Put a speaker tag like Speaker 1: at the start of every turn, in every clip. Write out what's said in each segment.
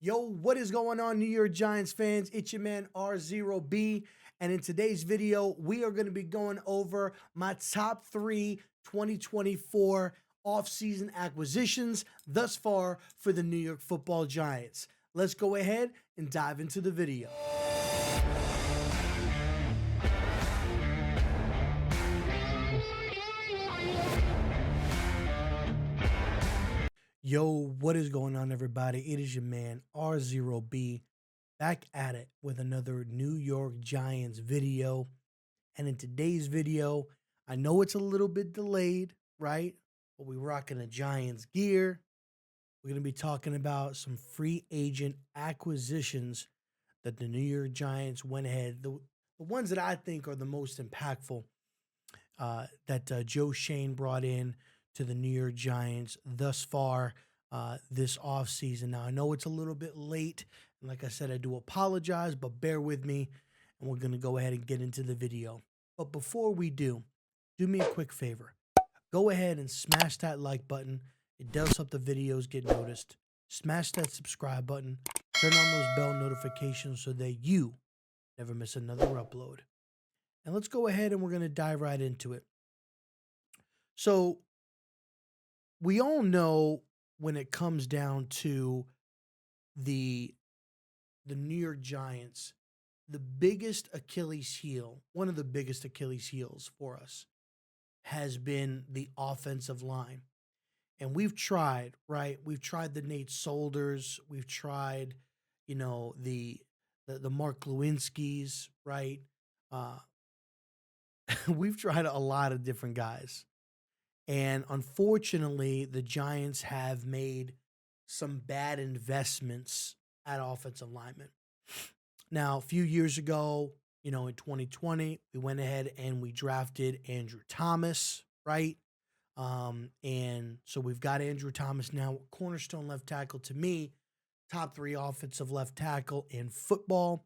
Speaker 1: Yo, what is going on, New York Giants fans? It's your man R0B, and in today's video, we are going to be going over my top three 2024 offseason acquisitions thus far for the New York Football Giants. Let's go ahead and dive into the video. Yo, what is going on, everybody? It is your man R0B back at it with another New York Giants video. And in today's video, I know it's a little bit delayed, right? But we're rocking the Giants gear. We're going to be talking about some free agent acquisitions that the New York Giants went ahead. The ones that I think are the most impactful that Joe Schoen brought in to the New York Giants thus far this offseason. Now, I know it's a little bit late, and like I said, I do apologize, but bear with me, and we're going to go ahead and get into the video. But before we do me a quick favor. Go ahead and smash that like button. It does help the videos get noticed. Smash that subscribe button. Turn on those bell notifications so that you never miss another upload. And let's go ahead and we're going to dive right into it. So we all know when it comes down to the New York Giants, the biggest Achilles heel, one of the biggest Achilles heels for us has been the offensive line. And we've tried, right? We've tried the Nate Solders. We've tried, the Mark Lewinsky's, right? We've tried a lot of different guys. And unfortunately, the Giants have made some bad investments at offensive linemen. Now, a few years ago, in 2020, we went ahead and we drafted Andrew Thomas, right? And so we've got Andrew Thomas now, cornerstone left tackle to me, top 3 offensive left tackle in football.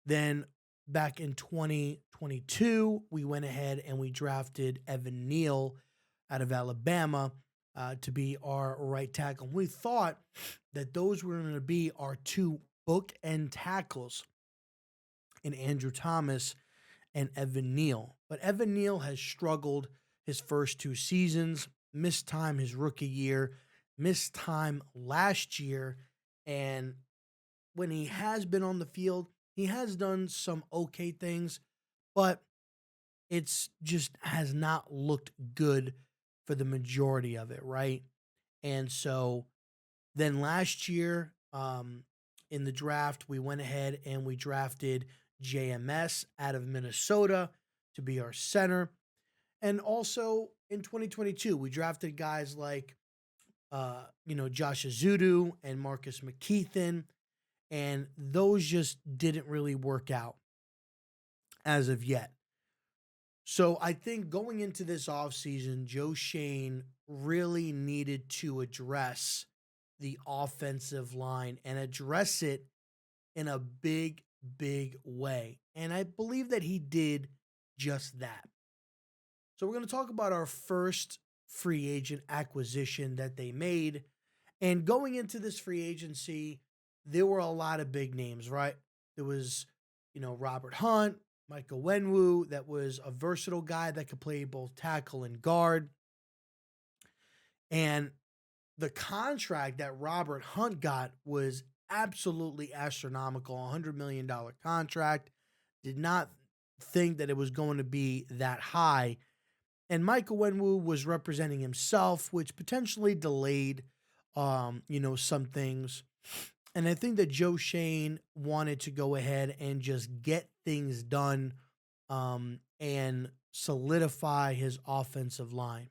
Speaker 1: Then back in 2022, we went ahead and we drafted Evan Neal out of Alabama to be our right tackle. We thought that those were going to be our 2 bookend tackles in Andrew Thomas and Evan Neal. But Evan Neal has struggled his first 2 seasons, missed time his rookie year, missed time last year, and when he has been on the field, he has done some okay things, but it's just has not looked good for the majority of it, right? And so then last year, in the draft, we went ahead and we drafted JMS out of Minnesota to be our center. And also in 2022, we drafted guys like, Josh Azudu and Marcus McKeithen, and those just didn't really work out as of yet. So I think going into this offseason, Joe Schoen really needed to address the offensive line and address it in a big, big way. And I believe that he did just that. So we're going to talk about our first free agent acquisition that they made. And going into this free agency, there were a lot of big names, right? There was, Robert Hunt, Michael Wenwu, that was a versatile guy that could play both tackle and guard. And the contract that Robert Hunt got was absolutely astronomical, $100 million contract. Did not think that it was going to be that high. And Michael Wenwu was representing himself, which potentially delayed, some things. And I think that Joe Schoen wanted to go ahead and just get things done and solidify his offensive line.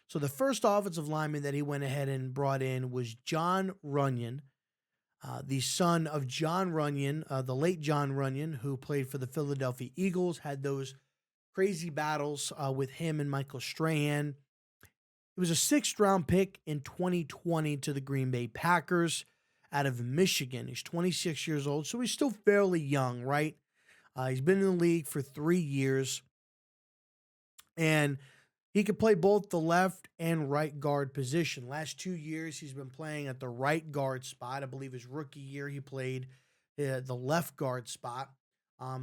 Speaker 1: So the first offensive lineman that he went ahead and brought in was John Runyon, the son of John Runyon, the late John Runyon, who played for the Philadelphia Eagles, had those crazy battles with him and Michael Strahan. It was a 6th-round pick in 2020 to the Green Bay Packers out of Michigan. He's 26 years old, so he's still fairly young, right? He's been in the league for 3 years, and He could play both the left and right guard position. Last 2 years, he's been playing at the right guard spot. I believe his rookie year, he played the left guard spot.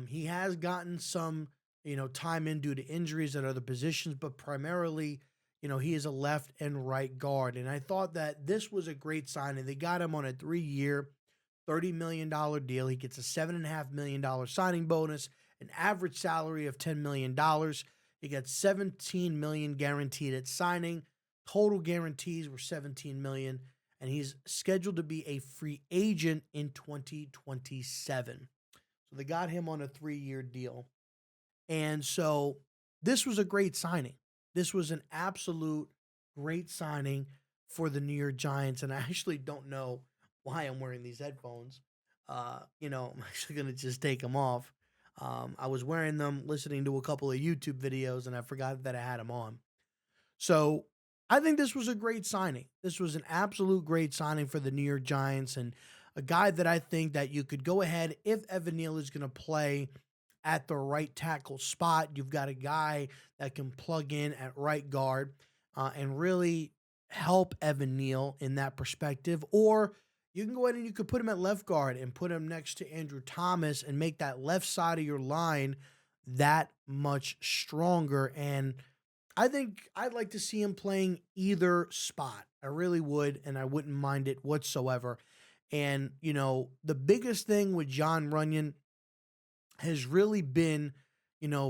Speaker 1: He has gotten some, time in due to injuries at other positions, but primarily, he is a left and right guard. And I thought that this was a great signing. They got him on a 3-year, $30 million deal. He gets a $7.5 million signing bonus, an average salary of $10 million. He got $17 million guaranteed at signing. Total guarantees were $17 million, and he's scheduled to be a free agent in 2027. So they got him on a 3-year deal. And so this was a great signing. This was an absolute great signing for the New York Giants. And I actually don't know why I'm wearing these headphones. I'm actually going to just take them off. I was wearing them listening to a couple of YouTube videos, and I forgot that I had them on. So I think this was a great signing. This was an absolute great signing for the New York Giants, and a guy that I think that you could go ahead, if Evan Neal is going to play at the right tackle spot, you've got a guy that can plug in at right guard and really help Evan Neal in that perspective. Or you can go ahead and you could put him at left guard and put him next to Andrew Thomas and make that left side of your line that much stronger. And I think I'd like to see him playing either spot. I really would, and I wouldn't mind it whatsoever. And, the biggest thing with John Runyon has really been,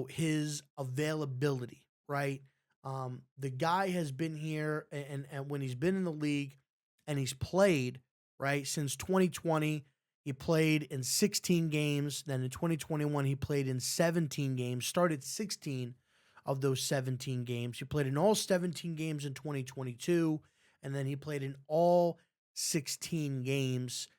Speaker 1: his availability, right? The guy has been here, and when he's been in the league and he's played, right, since 2020, he played in 16 games. Then in 2021, he played in 17 games, started 16 of those 17 games. He played in all 17 games in 2022, and then he played in all 16 games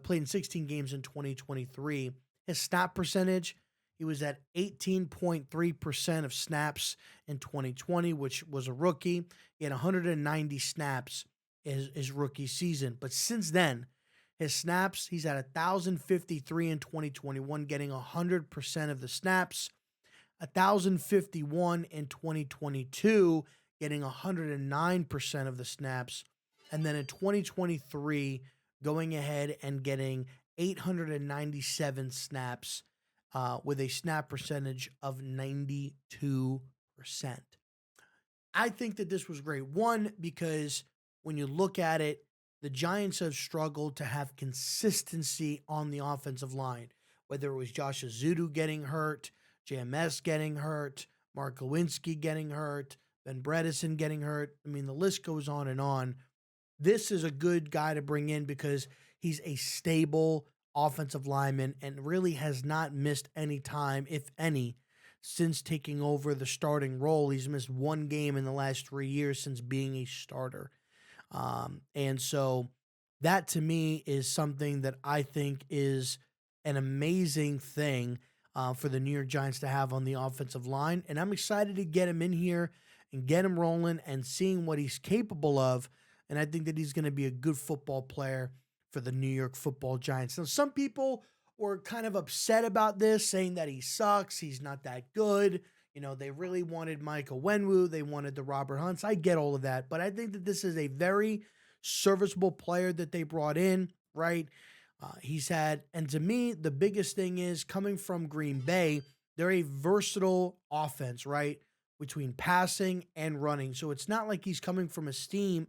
Speaker 1: played in 16 games in 2023. His snap percentage, he was at 18.3% of snaps in 2020, which was a rookie. He had 190 snaps his rookie season. But since then, his snaps, he's at 1,053 in 2021, getting 100% of the snaps. 1,051 in 2022, getting 109% of the snaps. And then in 2023, going ahead and getting 897 snaps with a snap percentage of 92%. I think that this was great. One, because when you look at it, the Giants have struggled to have consistency on the offensive line, whether it was Josh Azudu getting hurt, JMS getting hurt, Mark Lewinsky getting hurt, Ben Bredesen getting hurt. I mean, the list goes on and on. This is a good guy to bring in because he's a stable offensive lineman and really has not missed any time, if any, since taking over the starting role. He's missed one game in the last 3 years since being a starter. And so that to me is something that I think is an amazing thing for the New York Giants to have on the offensive line. And I'm excited to get him in here and get him rolling and seeing what he's capable of. And I think that he's going to be a good football player for the New York Football Giants. Now, some people were kind of upset about this, saying that he sucks, he's not that good. They really wanted Michael Wenwu. They wanted the Robert Hunts. I get all of that. But I think that this is a very serviceable player that they brought in, right? And to me, the biggest thing is coming from Green Bay, they're a versatile offense, right? Between passing and running. So it's not like he's coming from a scheme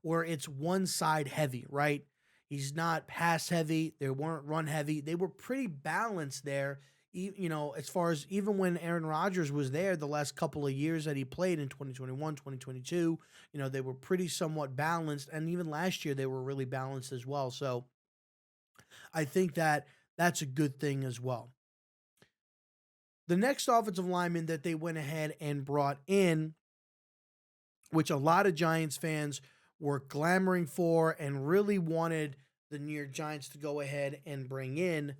Speaker 1: where it's one side heavy, right? He's not pass heavy. They weren't run heavy. They were pretty balanced there. As far as even when Aaron Rodgers was there the last couple of years that he played in 2021, 2022, they were pretty somewhat balanced. And even last year, they were really balanced as well. So I think that that's a good thing as well. The next offensive lineman that they went ahead and brought in, which a lot of Giants fans were clamoring for and really wanted the New York Giants to go ahead and bring in,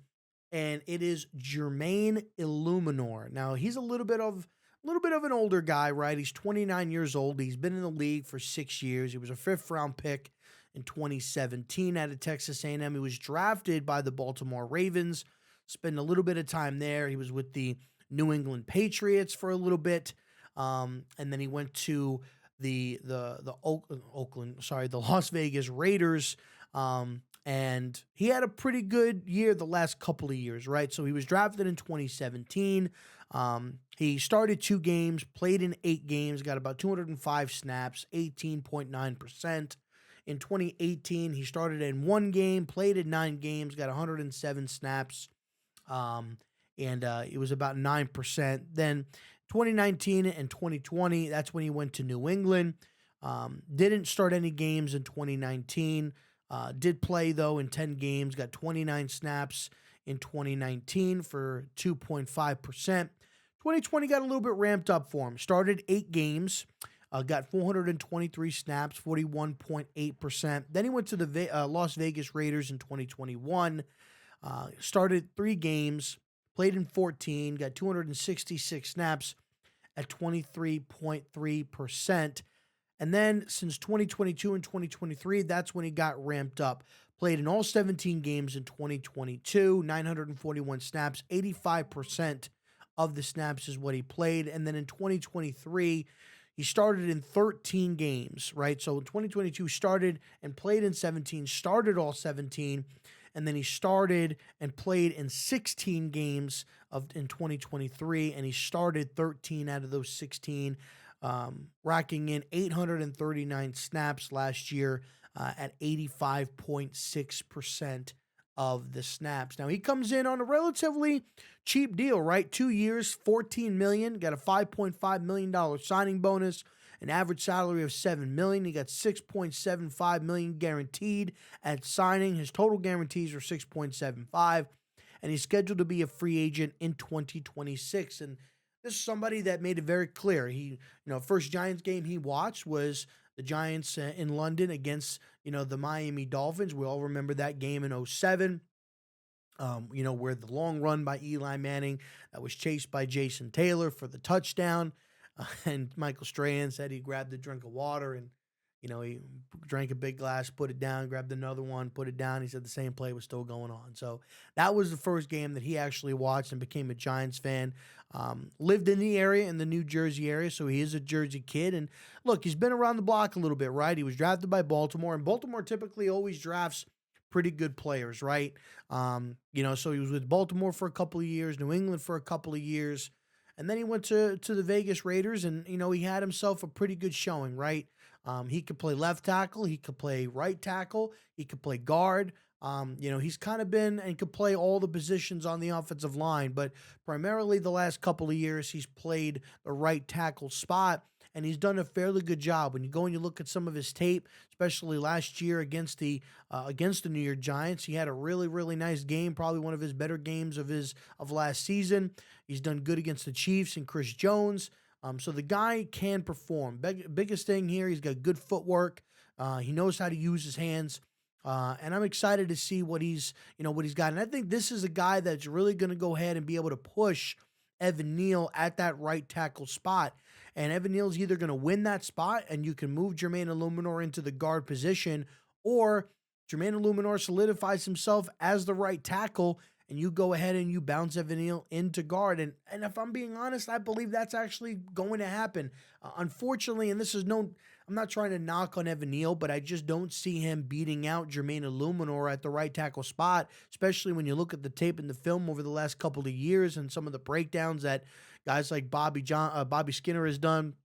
Speaker 1: and it is Jermaine Illuminor. Now, he's a little bit of an older guy, right? He's 29 years old. He's been in the league for 6 years. He was a 5th-round pick in 2017 out of Texas A&M. He was drafted by the Baltimore Ravens, spent a little bit of time there. He was with the New England Patriots for a little bit. and then he went to the Las Vegas Raiders. And he had a pretty good year the last couple of years, right? So he was drafted in 2017. He started 2 games, played in 8 games, got about 205 snaps, 18.9%. In 2018, he started in 1 game, played in 9 games, got 107 snaps, um, and it was about 9%. Then 2019 and 2020, that's when he went to New England. Didn't start any games in 2019. Did play, though, in 10 games, got 29 snaps in 2019 for 2.5%. 2020 got a little bit ramped up for him. Started 8 games, got 423 snaps, 41.8%. Then he went to the Las Vegas Raiders in 2021. Started 3 games, played in 14, got 266 snaps at 23.3%. And then since 2022 and 2023, that's when he got ramped up. Played in all 17 games in 2022, 941 snaps, 85% of the snaps is what he played. And then in 2023, he started in 13 games, right? So in 2022, started and played in 17, started all 17, and then he started and played in 16 games in 2023, and he started 13 out of those 16, racking in 839 snaps last year at 85.6% of the snaps. Now he comes in on a relatively cheap deal, right? 2 years, $14 million, got a $5.5 million signing bonus, an average salary of $7 million. He got $6.75 million guaranteed at signing. His total guarantees are $6.75, and he's scheduled to be a free agent in 2026. And this is somebody that made it very clear. First Giants game he watched was the Giants in London against, the Miami Dolphins. We all remember that game in 2007. Where the long run by Eli Manning that was chased by Jason Taylor for the touchdown. And Michael Strahan said he grabbed a drink of water and, he drank a big glass, put it down, grabbed another one, put it down. He said the same play was still going on. So that was the first game that he actually watched and became a Giants fan. Lived in the area, in the New Jersey area, so he is a Jersey kid. And look, he's been around the block a little bit, right? He was drafted by Baltimore, and Baltimore typically always drafts pretty good players, right? So he was with Baltimore for a couple of years, New England for a couple of years, and then he went to the Vegas Raiders, and, he had himself a pretty good showing, right? He could play left tackle, he could play right tackle, he could play guard. He's kind of been and could play all the positions on the offensive line, but primarily the last couple of years he's played the right tackle spot, and he's done a fairly good job. When you go and you look at some of his tape, especially last year against the New York Giants, he had a really, really nice game, probably one of his better games of last season. He's done good against the Chiefs and Chris Jones. So the guy can perform. Biggest thing here, he's got good footwork. He knows how to use his hands. And I'm excited to see what he's got. And I think this is a guy that's really going to go ahead and be able to push Evan Neal at that right tackle spot. And Evan Neal's either going to win that spot and you can move Jermaine Illuminor into the guard position, or Jermaine Illuminor solidifies himself as the right tackle and you go ahead and you bounce Evan Neal into guard. And if I'm being honest, I believe that's actually going to happen. Unfortunately, and I'm not trying to knock on Evan Neal, but I just don't see him beating out Jermaine Illuminor at the right tackle spot, especially when you look at the tape and the film over the last couple of years and some of the breakdowns that guys like Bobby Skinner has done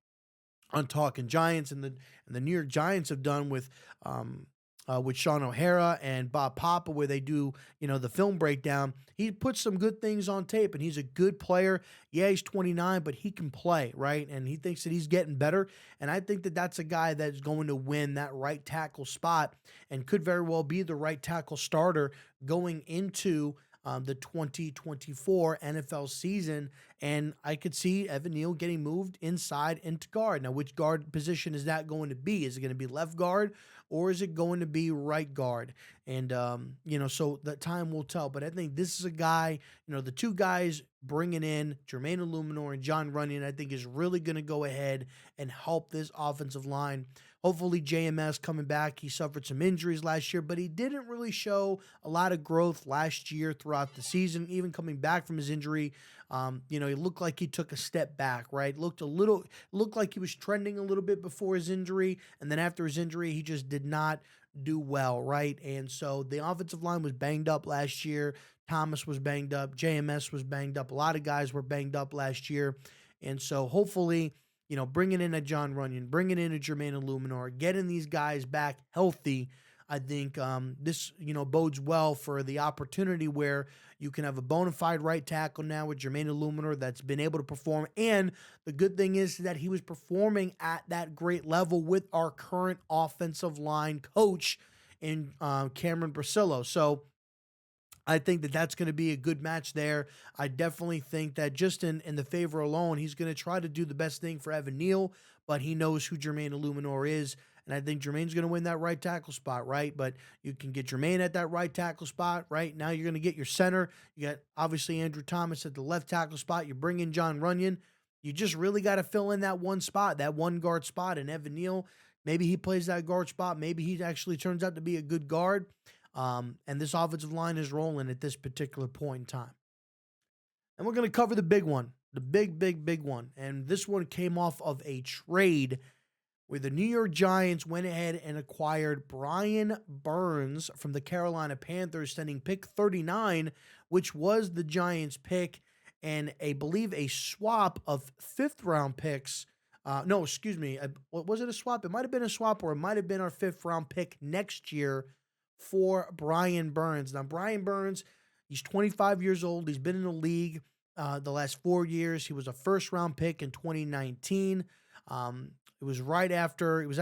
Speaker 1: on Talking Giants, and the New York Giants have done with Sean O'Hara and Bob Papa, where they do, the film breakdown. He puts some good things on tape, and he's a good player. Yeah, he's 29, but he can play, right? And he thinks that he's getting better. And I think that that's a guy that's going to win that right tackle spot and could very well be the right tackle starter going into the 2024 NFL season. And I could see Evan Neal getting moved inside into guard. Now, which guard position is that going to be? Is it going to be left guard, or is it going to be right guard? And, so the time will tell. But I think this is a guy, the two guys bringing in Jermaine Illuminor and John Runyon, I think is really going to go ahead and help this offensive line Hopefully JMS coming back. He suffered some injuries last year, but he didn't really show a lot of growth last year throughout the season. Even coming back from his injury, he looked like he took a step back, right? Looked like he was trending a little bit before his injury, and then after his injury, he just did not do well, right? And so the offensive line was banged up last year. Thomas was banged up. JMS was banged up. A lot of guys were banged up last year. And so hopefully, bringing in a John Runyon, bringing in a Jermaine Illuminor, getting these guys back healthy, I think this, bodes well for the opportunity where you can have a bona fide right tackle now with Jermaine Illuminor that's been able to perform. And the good thing is that he was performing at that great level with our current offensive line coach in Cameron Brasillo. So I think that that's going to be a good match there. I definitely think that just in the favor alone, he's going to try to do the best thing for Evan Neal, but he knows who Jermaine Illuminor is. And I think Jermaine's going to win that right tackle spot, right? But you can get Jermaine at that right tackle spot, right? Now you're going to get your center. You got, obviously, Andrew Thomas at the left tackle spot. You bring in John Runyon. You just really got to fill in that one spot, that one guard spot. And Evan Neal, maybe he plays that guard spot. Maybe he actually turns out to be a good guard. And this offensive line is rolling at this particular point in time. And we're going to cover the big one, the big one. And this one came off of a trade where the New York Giants went ahead and acquired Brian Burns from the Carolina Panthers, sending pick 39, which was the Giants' pick, and I believe a swap of fifth-round picks. No, excuse me. Was it a swap? It might have been a swap, or it might have been our fifth-round pick next year for Brian Burns. Now, Brian Burns, he's 25 years old. He's been in the league the last 4 years. He was a first-round pick in 2019. It was right after, it was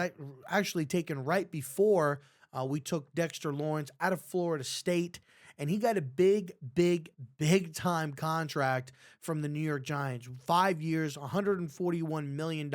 Speaker 1: actually taken right before we took Dexter Lawrence out of Florida State, and he got a big time contract from the New York Giants. 5 years, $141 million.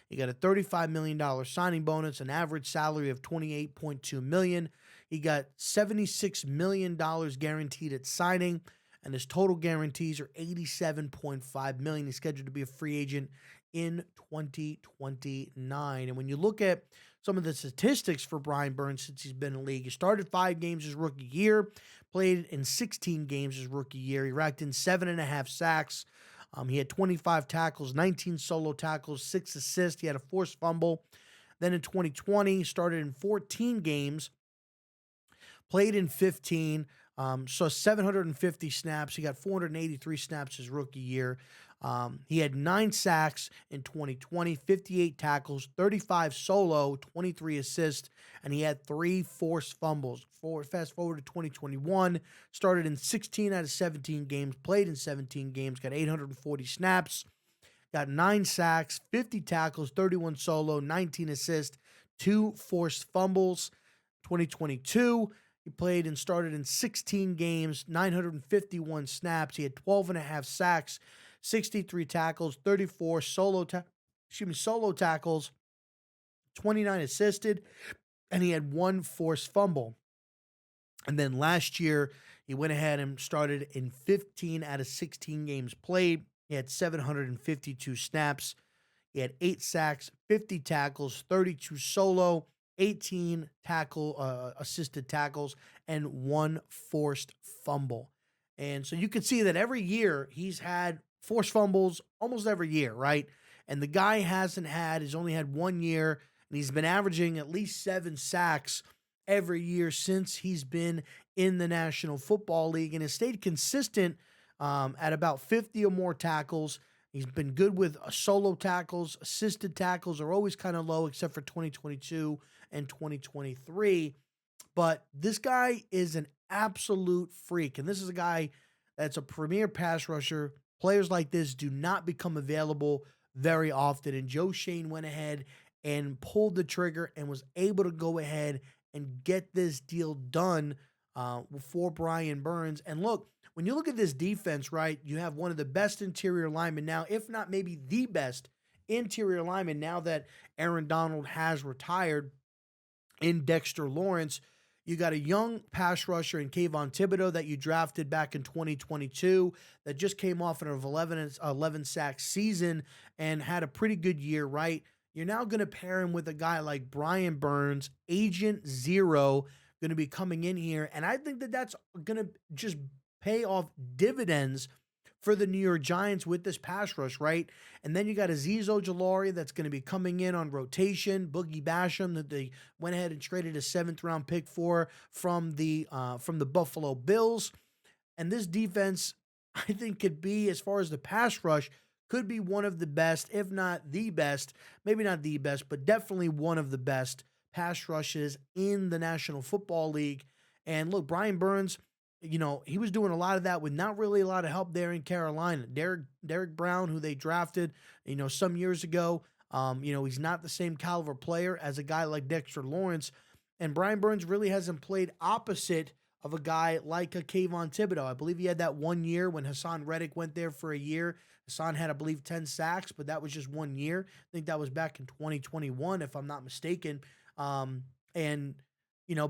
Speaker 1: He got a $35 million signing bonus, an average salary of $28.2 million. He got $76 million guaranteed at signing, and his total guarantees are $87.5 million. He's scheduled to be a free agent in 2029. And when you look at some of the statistics for Brian Burns since he's been in the league, he started 5 games his rookie year, played in 16 games his rookie year. He racked in 7.5 sacks. He had 25 tackles, 19 solo tackles, 6 assists. He had a forced fumble. Then in 2020, he started in 14 games, played in 15, so 750 snaps. He got 483 snaps his rookie year. He had 9 sacks in 2020, 58 tackles, 35 solo, 23 assists, and he had 3 forced fumbles. Fast forward to 2021, started in 16 out of 17 games, played in 17 games, got 840 snaps, got 9 sacks, 50 tackles, 31 solo, 19 assists, 2 forced fumbles. 2022, he played and started in 16 games, 951 snaps. He had 12.5 sacks, 63 tackles, 34 solo tackles, 29 assisted, and he had 1 forced fumble. And then last year, he went ahead and started in 15 out of 16 games played. He had 752 snaps. He had 8 sacks, 50 tackles, 32 solo, 18 assisted tackles, and 1 forced fumble. And so you can see that every year he's had forced fumbles almost every year, right? And the guy he's only had 1 year, and he's been averaging at least 7 sacks every year since he's been in the National Football League, and has stayed consistent at about 50 or more tackles. He's been good with solo tackles. Assisted tackles are always kind of low, except for 2022 and 2023. But this guy is an absolute freak, and this is a guy that's a premier pass rusher. Players like this do not become available very often, and Joe Schoen went ahead and pulled the trigger and was able to go ahead and get this deal done for Brian Burns. And look, when you look at this defense, right, you have one of the best interior linemen now, if not maybe the best interior lineman now that Aaron Donald has retired, in Dexter Lawrence. You got a young pass rusher in Kayvon Thibodeau that you drafted back in 2022 that just came off an 11 sack season and had a pretty good year, right? You're now going to pair him with a guy like Brian Burns, Agent Zero, going to be coming in here. And I think that that's going to just pay off dividends for the New York Giants with this pass rush, right? And then you got Azeez Ojulari that's going to be coming in on rotation. Boogie Basham that they went ahead and traded a seventh round pick for from the Buffalo Bills. And this defense, I think, could be, as far as the pass rush, could be one of the best, if not the best, maybe not the best, but definitely one of the best pass rushes in the National Football League. And look, Brian Burns, he was doing a lot of that with not really a lot of help there in Carolina. Derek Brown, who they drafted, some years ago, he's not the same caliber player as a guy like Dexter Lawrence. And Brian Burns really hasn't played opposite of a guy like a Kayvon Thibodeau. I believe he had that 1 year when Hassan Reddick went there for a year. Hassan had, I believe, 10 sacks, but that was just 1 year. I think that was back in 2021, if I'm not mistaken. And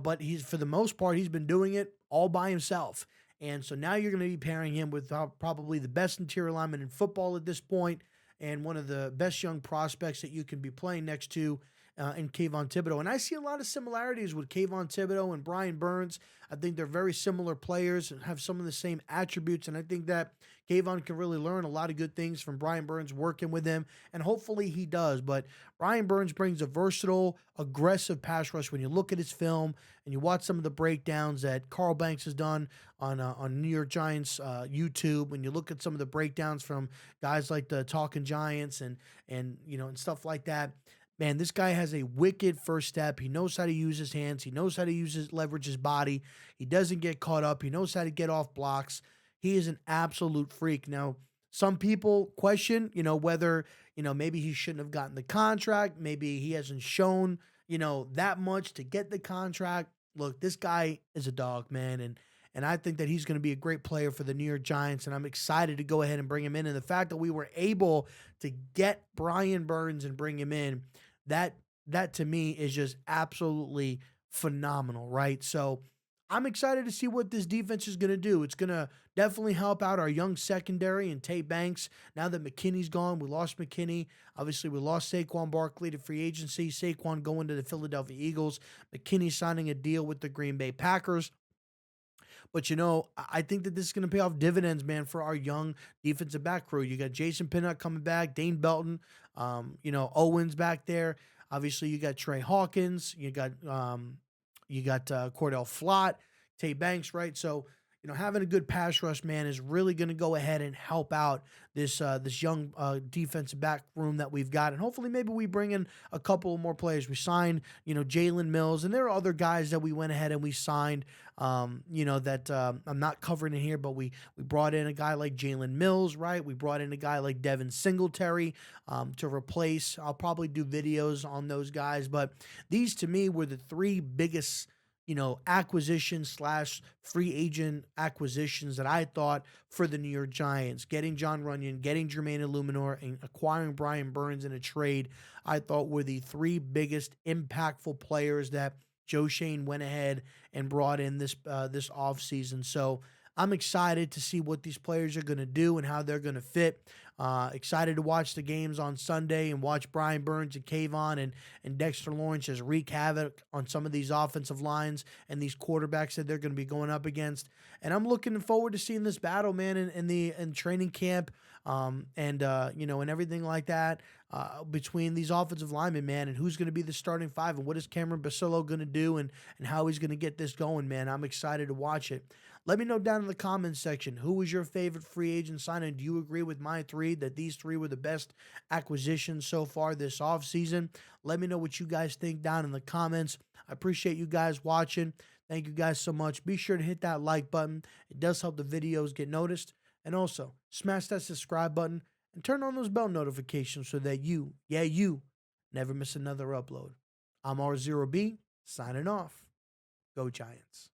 Speaker 1: but he's, for the most part, he's been doing it all by himself. And so now you're going to be pairing him with probably the best interior lineman in football at this point, and one of the best young prospects that you can be playing next to in Kayvon Thibodeau. And I see a lot of similarities with Kayvon Thibodeau and Brian Burns. I think they're very similar players and have some of the same attributes. And I think that Kayvon can really learn a lot of good things from Brian Burns working with him. And hopefully he does. But Brian Burns brings a versatile, aggressive pass rush. When you look at his film and you watch some of the breakdowns that Carl Banks has done on New York Giants YouTube, when you look at some of the breakdowns from guys like the Talking Giants and stuff like that, man, this guy has a wicked first step. He knows how to use his hands. He knows how to leverage his body. He doesn't get caught up. He knows how to get off blocks. He is an absolute freak. Now, some people question, whether, maybe he shouldn't have gotten the contract. Maybe he hasn't shown, that much to get the contract. Look, this guy is a dog, man. And I think that he's going to be a great player for the New York Giants, and I'm excited to go ahead and bring him in. And the fact that we were able to get Brian Burns and bring him in, that to me is just absolutely phenomenal, right? So I'm excited to see what this defense is going to do. It's going to definitely help out our young secondary and Tay Banks. Now that McKinney's gone, we lost McKinney. Obviously, we lost Saquon Barkley to free agency. Saquon going to the Philadelphia Eagles. McKinney signing a deal with the Green Bay Packers. But I think that this is going to pay off dividends, man, for our young defensive back crew. You got Jason Pinnock coming back, Dane Belton, Owens back there. Obviously, you got Trey Hawkins, you got Cordell Flott, Tay Banks, right? So having a good pass rush, man, is really going to go ahead and help out this young defensive back room that we've got. And hopefully maybe we bring in a couple more players. We signed, Jalen Mills, and there are other guys that we went ahead and we signed, that I'm not covering it here, but we brought in a guy like Jalen Mills, right? We brought in a guy like Devin Singletary to replace. I'll probably do videos on those guys, but these to me were the three biggest acquisition / free agent acquisitions that I thought for the New York Giants. Getting John Runyon, getting Jermaine Illuminor, and acquiring Brian Burns in a trade, I thought were the three biggest impactful players that Joe Shane went ahead and brought in this offseason. So I'm excited to see what these players are going to do and how they're going to fit. Excited to watch the games on Sunday and watch Brian Burns and Kayvon and Dexter Lawrence just wreak havoc on some of these offensive lines and these quarterbacks that they're going to be going up against. And I'm looking forward to seeing this battle, man, in training camp, and everything like that, between these offensive linemen, man, and who's going to be the starting five and what is Cameron Basillo going to do and how he's going to get this going, man. I'm excited to watch it. Let me know down in the comments section, who was your favorite free agent signing? Do you agree with my three, that these three were the best acquisitions so far this offseason? Let me know what you guys think down in the comments. I appreciate you guys watching. Thank you guys so much. Be sure to hit that like button. It does help the videos get noticed. And also, smash that subscribe button and turn on those bell notifications so that you never miss another upload. I'm R0B, signing off. Go Giants.